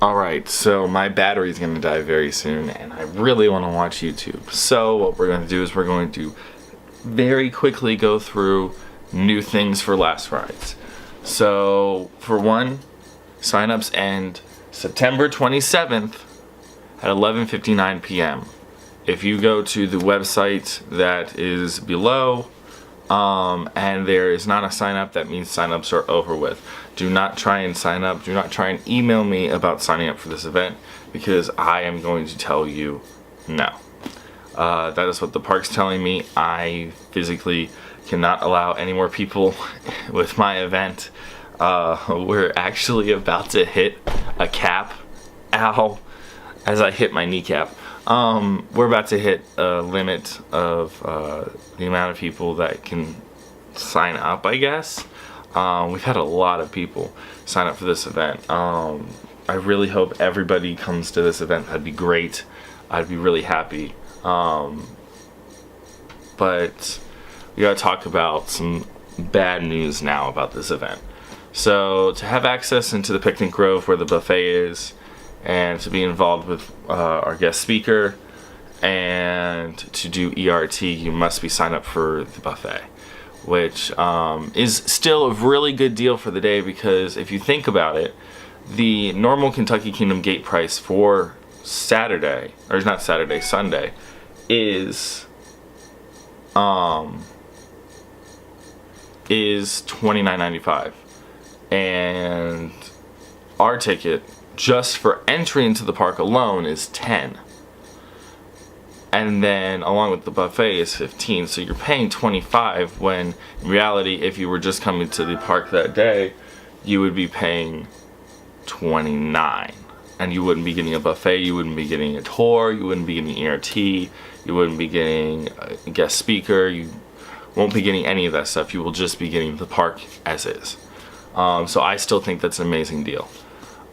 Alright, so my battery's going to die very soon, and I really want to watch YouTube. So what we're going to do is we're going to very quickly go through new things for Last Rides. So, for one, signups end September 27th at 11:59 p.m. If you go to the website that is below, and there is not a sign up, that means signups are over with. Do not try and sign up. Do not try and email me about signing up for this event, because I am going to tell you no. That is what the park's telling me. I physically cannot allow any more people with my event. We're actually about to hit a cap. Ow, as I hit my kneecap. We're about to hit a limit of the amount of people that can sign up, I guess. We've had a lot of people sign up for this event. I really hope everybody comes to this event. That'd be great. I'd be really happy. But we gotta talk about some bad news now about this event. So, to have access into the Picnic Grove where the buffet is, and to be involved with our guest speaker, and to do ERT, you must be signed up for the buffet, which is still a really good deal for the day, because if you think about it, the normal Kentucky Kingdom gate price for Sunday is $29.95, and our ticket just for entry into the park alone is $10, and then along with the buffet is $15. So you're paying $25, when in reality, if you were just coming to the park that day, you would be paying $29, and you wouldn't be getting a buffet, you wouldn't be getting a tour, you wouldn't be getting ERT, you wouldn't be getting a guest speaker, you won't be getting any of that stuff. You will just be getting the park as is. So I still think that's an amazing deal.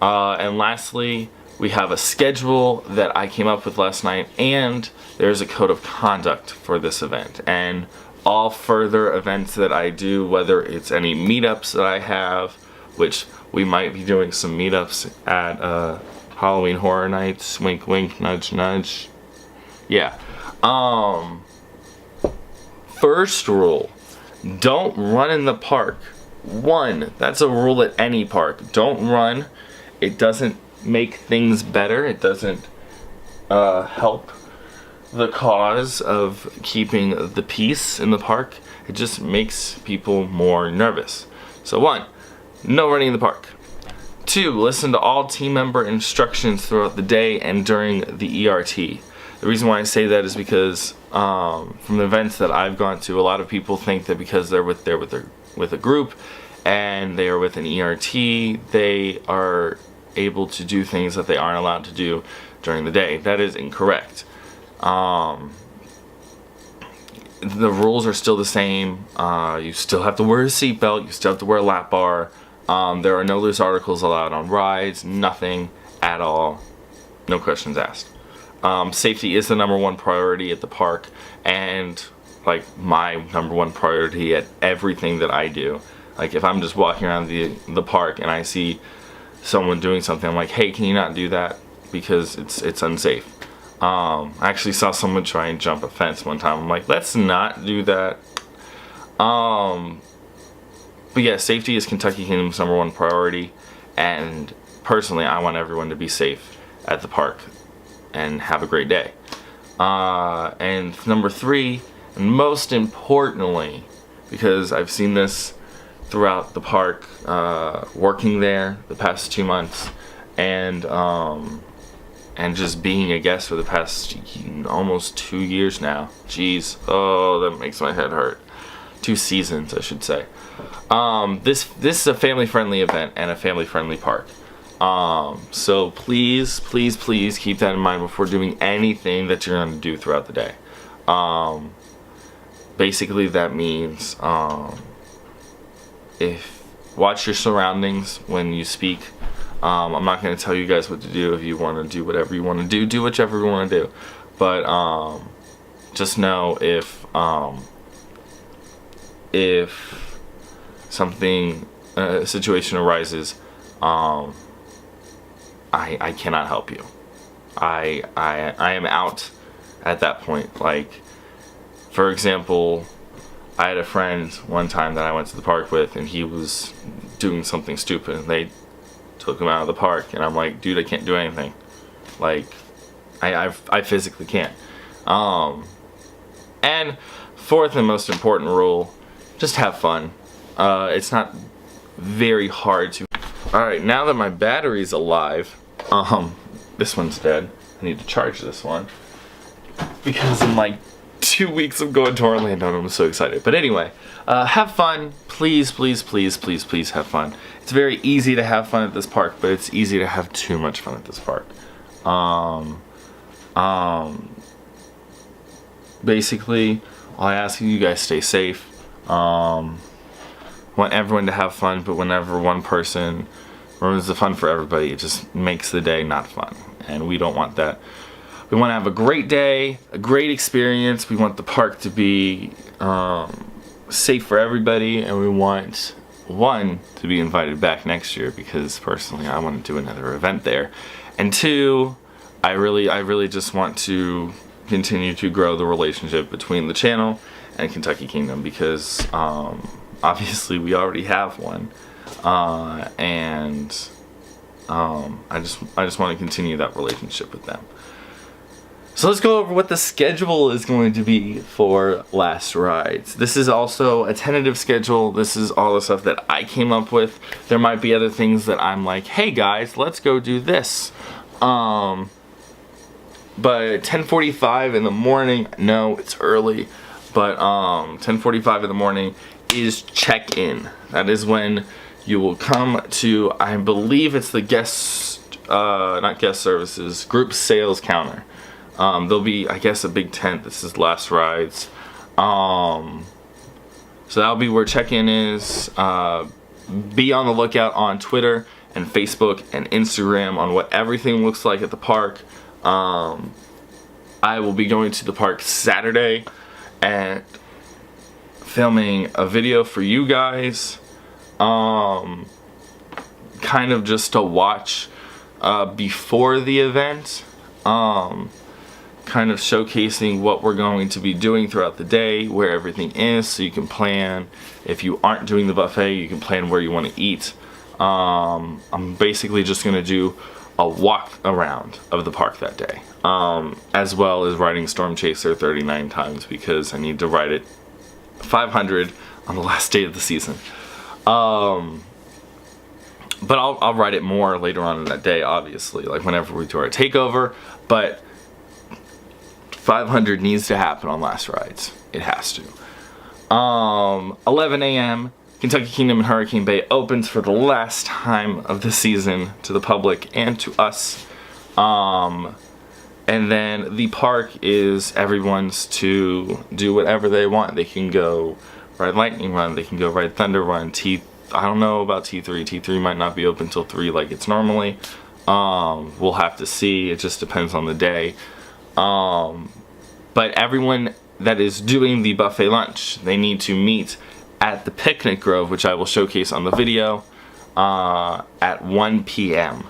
And lastly, we have a schedule that I came up with last night, and there's a code of conduct for this event. And all further events that I do, whether it's any meetups that I have, which we might be doing some meetups at Halloween Horror Nights, wink wink, nudge nudge. Yeah. First rule, don't run in the park. That's a rule at any park. Don't run. It doesn't make things better. It doesn't help the cause of keeping the peace in the park. It just makes people more nervous. So 1, no running in the park. 2, listen to all team member instructions throughout the day and during the ERT. The reason why I say that is because from the events that I've gone to, a lot of people think that because they're with a group and they are with an ERT, they are able to do things that they aren't allowed to do during the day. That is incorrect. The rules are still the same. You still have to wear a seatbelt. You still have to wear a lap bar. There are no loose articles allowed on rides. Nothing at all. No questions asked. Safety is the number one priority at the park, and like my number one priority at everything that I do. Like if I'm just walking around the park and I see someone doing something, I'm like, hey, can you not do that, because it's unsafe. I actually saw someone try and jump a fence one time. I'm like, let's not do that. But yeah, safety is Kentucky Kingdom's number one priority, and personally I want everyone to be safe at the park and have a great day. And number 3, and most importantly, because I've seen this throughout the park, working there the past 2 months, and just being a guest for the past almost 2 years now. Jeez, oh, that makes my head hurt. 2 seasons, I should say. This is a family-friendly event and a family-friendly park. So please keep that in mind before doing anything that you're going to do throughout the day. Basically, that means watch your surroundings when you speak. I'm not going to tell you guys what to do. If you want to do whatever you want to do whichever you want to do. But just know if a situation arises, I cannot help you. I am out at that point. Like, for example, I had a friend one time that I went to the park with, and he was doing something stupid, and they took him out of the park, and I'm like, dude, I can't do anything. Like, I physically can't. And fourth and most important rule, just have fun. It's not very hard to. Alright, now that my battery's alive, this one's dead. I need to charge this one. Because in like 2 weeks of going to Orlando, and I'm so excited. But anyway, have fun. Please, please, please, please, please have fun. It's very easy to have fun at this park, but it's easy to have too much fun at this park. Basically, all I ask you guys stay safe. Want everyone to have fun, but whenever one person ruins the fun for everybody, it just makes the day not fun, and we don't want that. We want to have a great day, a great experience. We want the park to be safe for everybody, and we want one to be invited back next year, because personally I want to do another event there, and two, I really just want to continue to grow the relationship between the channel and Kentucky Kingdom, because obviously we already have one, and I just want to continue that relationship with them. So let's go over what the schedule is going to be for Last Rides. This is also a tentative schedule. This is all the stuff that I came up with. There might be other things that I'm like, hey guys, let's go do this. But 10:45 in the morning, no, it's early, but 10:45 in the morning is check-in. That is when you will come to, I believe it's the not guest services, group sales counter. There'll be, I guess, a big tent. This is Last Rides. So that'll be where check-in is. Be on the lookout on Twitter and Facebook and Instagram on what everything looks like at the park. I will be going to the park Saturday and filming a video for you guys, kind of just to watch before the event, kind of showcasing what we're going to be doing throughout the day, where everything is, so you can plan. If you aren't doing the buffet, you can plan where you want to eat. I'm basically just going to do a walk around of the park that day, as well as riding Storm Chaser 39 times, because I need to ride it 500 on the last day of the season. But I'll ride it more later on in that day, obviously, like whenever we do our takeover. But 500 needs to happen on Last Rides. It has to. 11 a.m. Kentucky Kingdom and Hurricane Bay opens for the last time of the season to the public and to us. And then the park is everyone's to do whatever they want. They can go ride Lightning Run, they can go ride Thunder Run. I don't know about T3. T3 might not be open till 3 like it's normally. We'll have to see. It just depends on the day. But everyone that is doing the buffet lunch, they need to meet at the Picnic Grove, which I will showcase on the video, at 1 p.m.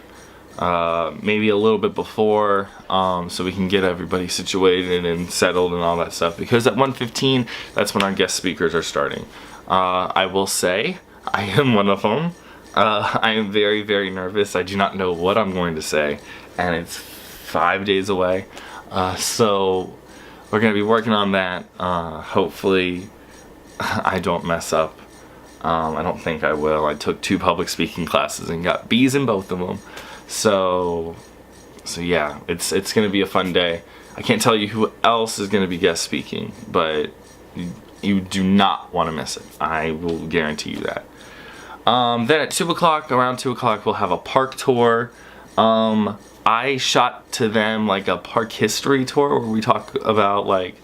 Maybe a little bit before, so we can get everybody situated and settled and all that stuff, because at 1:15, that's when our guest speakers are starting. I will say, I am one of them. I am very, very nervous. I do not know what I'm going to say, and it's 5 days away. So we're going to be working on that. Hopefully I don't mess up. I don't think I will. I took 2 public speaking classes and got B's in both of them. So yeah, it's going to be a fun day. I can't tell you who else is going to be guest speaking, but you do not want to miss it. I will guarantee you that. Then at 2 o'clock, around 2 o'clock, we'll have a park tour. I shot to them like a park history tour where we talk about like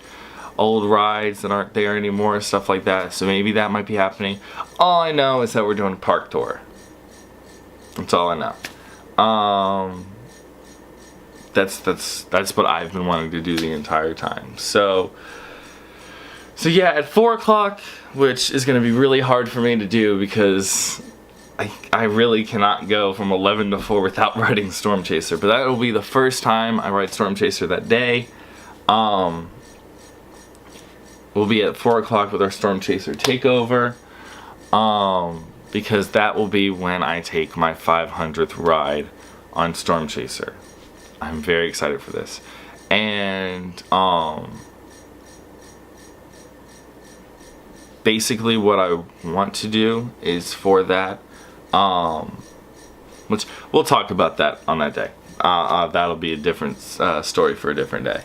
old rides that aren't there anymore, stuff like that. So maybe that might be happening. All I know is that we're doing a park tour. That's all I know. That's what I've been wanting to do the entire time. So yeah, at 4 o'clock, which is going to be really hard for me to do because I really cannot go from 11 to 4 without riding Storm Chaser, but that will be the first time I ride Storm Chaser that day. We'll be at 4 o'clock with our Storm Chaser takeover, because that will be when I take my 500th ride on Storm Chaser. I'm very excited for this. And basically what I want to do is for that, which we'll talk about that on that day. That'll be a different story for a different day.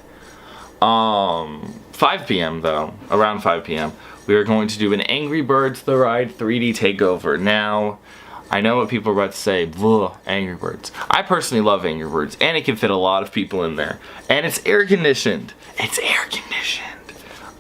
5 p.m. though, around 5 p.m. we are going to do an Angry Birds The Ride 3D takeover. Now, I know what people are about to say, Angry Birds. I personally love Angry Birds, and it can fit a lot of people in there. And it's air conditioned. It's air conditioned.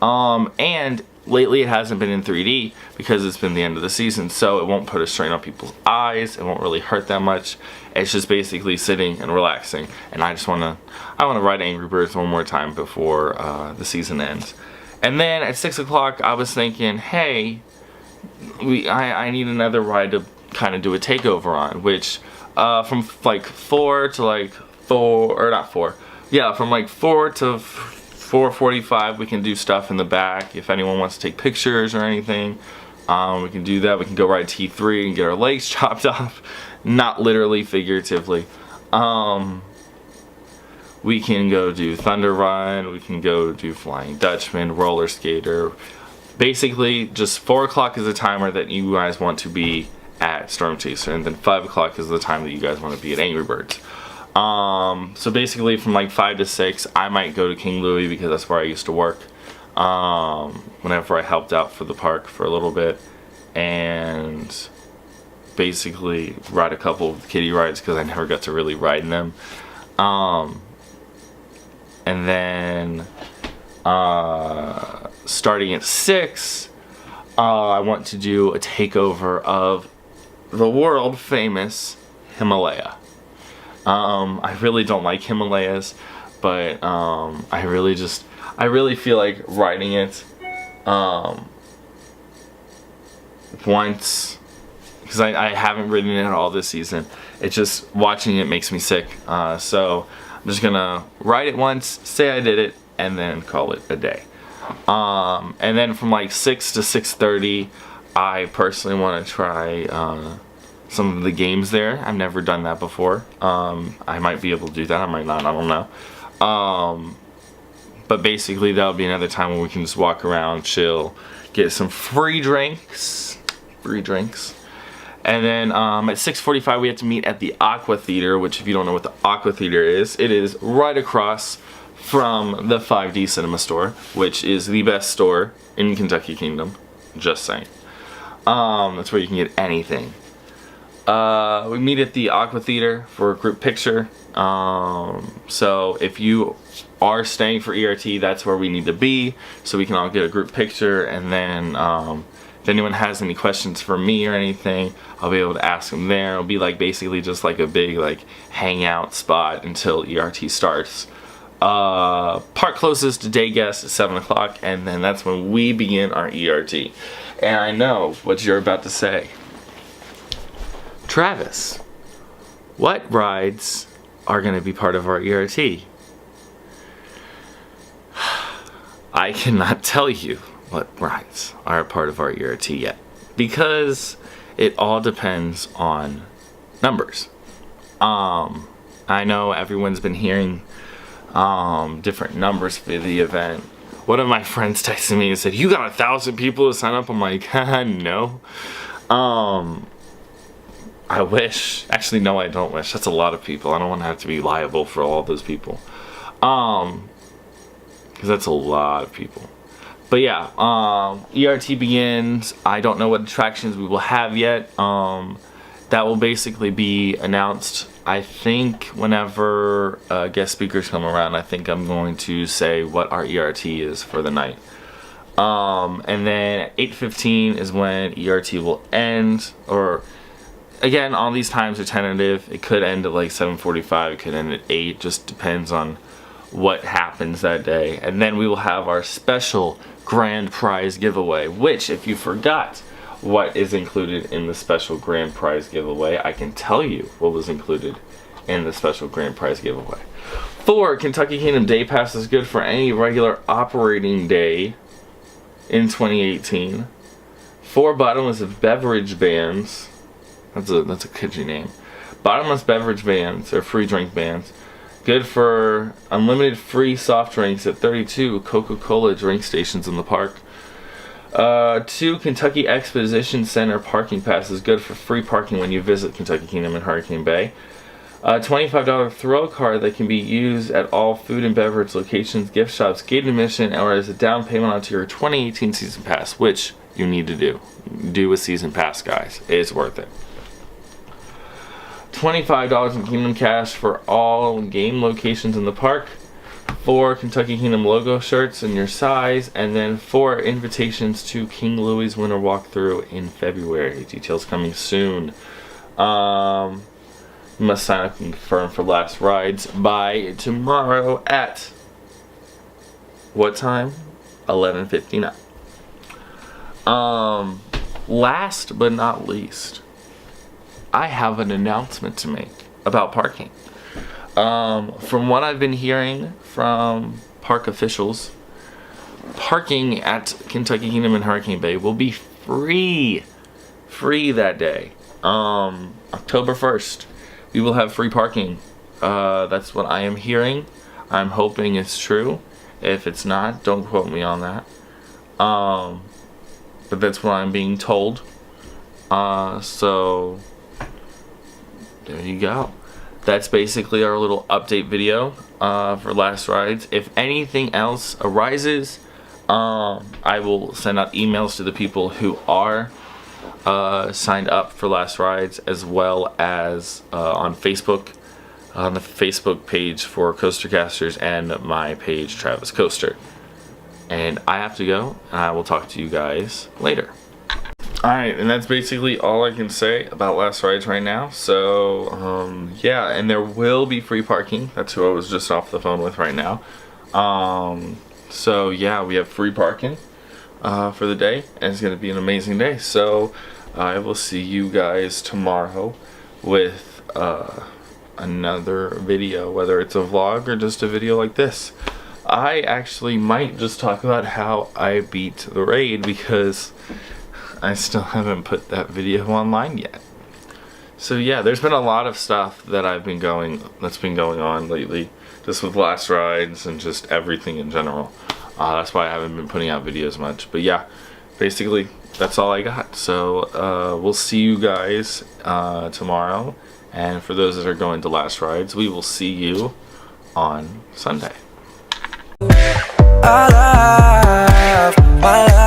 And lately it hasn't been in 3D because it's been the end of the season, so it won't put a strain on people's eyes. It won't really hurt that much. It's just basically sitting and relaxing. And I want to ride Angry Birds one more time before the season ends. And then at 6 o'clock, I was thinking, hey, I need another ride to kind of do a takeover on, which from like 4 to like 4, or not 4, yeah, from like 4 to 4:45 we can do stuff in the back. If anyone wants to take pictures or anything, we can do that. We can go ride T3 and get our legs chopped off, not literally, figuratively. We can go do Thunder Ride, we can go do Flying Dutchman, Roller Skater. Basically, just 4 o'clock is the timer that you guys want to be at Storm Chaser, and then 5 o'clock is the time that you guys want to be at Angry Birds. So basically from like 5 to 6, I might go to King Louis because that's where I used to work. Whenever I helped out for the park for a little bit, and basically ride a couple of kiddie rides because I never got to really ride in them. And then starting at 6, I want to do a takeover of the world famous Himalaya. I really don't like Himalayas, but I really feel like riding it once, because I haven't ridden it all this season. It's just, watching it makes me sick. So I'm just gonna ride it once, say I did it, and then call it a day. And then from like 6 to 6:30, I personally want to try some of the games there. I've never done that before. I might be able to do that, I might not, I don't know. But basically that'll be another time when we can just walk around, chill, get some free drinks. And then at 6:45 we have to meet at the Aqua Theater, which, if you don't know what the Aqua Theater is, it is right across from the 5D Cinema Store, which is the best store in Kentucky Kingdom. Just saying. That's where you can get anything. We meet at the Aqua Theater for a group picture. So if you are staying for ERT, that's where we need to be, so we can all get a group picture. And then if anyone has any questions for me or anything, I'll be able to ask them there. It'll be like basically just like a big like hangout spot until ERT starts. Park closes to day guests at 7 o'clock, and then that's when we begin our ERT. And I know what you're about to say. Travis, what rides are going to be part of our ERT? I cannot tell you what rides are a part of our ERT yet, because it all depends on numbers. I know everyone's been hearing different numbers for the event. One of my friends texted me and said, "You got 1,000 people to sign up?" I'm like, no. I wish. Actually, no, I don't wish. That's a lot of people. I don't want to have to be liable for all those people. Because that's a lot of people. But yeah, ERT begins. I don't know what attractions we will have yet. That will basically be announced, I think, whenever guest speakers come around. I think I'm going to say what our ERT is for the night. And then at 8:15 is when ERT will end. Or, again, all these times are tentative. It could end at like 7:45. It could end at 8. Just depends on what happens that day. And then we will have our special grand prize giveaway, which, if you forgot, what is included in the special grand prize giveaway. I can tell you what was included in the special grand prize giveaway. 4 Kentucky Kingdom Day Pass is good for any regular operating day in 2018. 4 bottomless beverage bans. That's a catchy name. Bottomless beverage bans, or free drink bans. Good for unlimited free soft drinks at 32 Coca-Cola drink stations in the park. 2 Kentucky Exposition Center parking pass is good for free parking when you visit Kentucky Kingdom and Hurricane Bay. $25 throw card that can be used at all food and beverage locations, gift shops, gate admission, or as a down payment onto your 2018 season pass, which you need to do. Do a season pass, guys. It's worth it. $25 in Kingdom Cash for all game locations in the park. 4 Kentucky Kingdom logo shirts in your size, and then 4 invitations to King Louie's Winter Walkthrough in February. Details coming soon. You must sign up and confirm for last rides by tomorrow at what time? 11:59. Last but not least, I have an announcement to make about parking. From what I've been hearing from park officials, parking at Kentucky Kingdom and Hurricane Bay will be free that day. October 1st, we will have free parking. That's what I am hearing. I'm hoping it's true. If it's not, don't quote me on that. But that's what I'm being told. So there you go. That's basically our little update video for Last Rides. If anything else arises, I will send out emails to the people who are signed up for Last Rides, as well as on Facebook, on the Facebook page for Coaster Casters and my page, Travis Coaster. And I have to go, and I will talk to you guys later. Alright, and that's basically all I can say about Last Rides right now. So, yeah, and there will be free parking. That's who I was just off the phone with right now. So, yeah, we have free parking for the day, and it's going to be an amazing day. So, I will see you guys tomorrow with another video, whether it's a vlog or just a video like this. I actually might just talk about how I beat the raid, because I still haven't put that video online yet. So yeah, there's been a lot of stuff that's been going on lately, just with Last Rides and just everything in general. That's why I haven't been putting out videos much. But yeah, basically that's all I got. So we'll see you guys tomorrow, and for those that are going to Last Rides, we will see you on Sunday. I love my life.